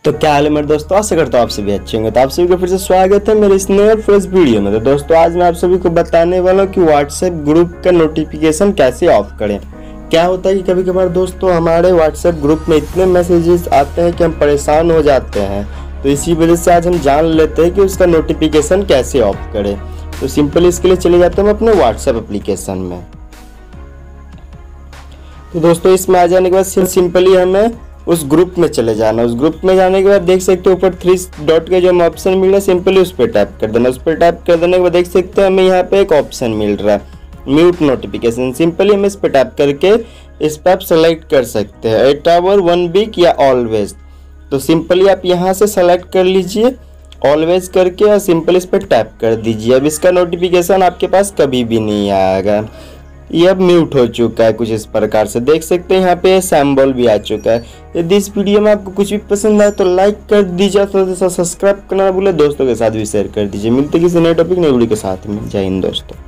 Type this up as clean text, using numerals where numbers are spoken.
तो क्या हाल है मेरे दोस्तों, आशा करता हूँ आप सभी अच्छे होंगे। तो आप सभी को फिर से स्वागत है मेरे इस नए फ्रेश वीडियो में। तो दोस्तों आज मैं आप सभी को बताने वाला हूँ कि व्हाट्सएप ग्रुप का नोटिफिकेशन कैसे ऑफ करें। क्या होता है कि कभी कभार दोस्तों हमारे व्हाट्सएप ग्रुप में इतने मैसेजेस आते हैं कि हम परेशान हो जाते हैं। तो इसी वजह से आज हम जान लेते हैं कि उसका नोटिफिकेशन कैसे ऑफ करें। तो सिंपली इसके लिए चले जाते हैं हम अपने व्हाट्सएप एप्लीकेशन में। तो दोस्तों इसमें आ जाने के बाद सिंपली हमें उस ग्रुप में चले जाना। उस ग्रुप में जाने के बाद देख सकते हो ऊपर 3 डॉट का जो हमें ऑप्शन मिल रहा है, सिंपली उस पर टैप कर देना। उस पर टैप कर देने के बाद देख सकते हैं हमें यहाँ पे एक ऑप्शन मिल रहा है म्यूट नोटिफिकेशन। सिंपली हम इस पर टैप करके इस पर आप सेलेक्ट कर सकते हैं 8 आवर 1 वीक या ऑलवेज। तो सिंपली आप यहाँ से सेलेक्ट कर लीजिए ऑलवेज करके और सिंपली इस पर टैप कर दीजिए। अब इसका नोटिफिकेशन आपके पास कभी भी नहीं आएगा। ये अब म्यूट हो चुका है कुछ इस प्रकार से देख सकते हैं। यहाँ पे सिंबल भी आ चुका है। यदि इस वीडियो में आपको कुछ भी पसंद आए तो लाइक कर दीजिए, सब्सक्राइब करना ना भूले, दोस्तों के साथ भी शेयर कर दीजिए। मिलते किसी नए टॉपिक नई वीडियो के साथ में। जय हिंद दोस्तों।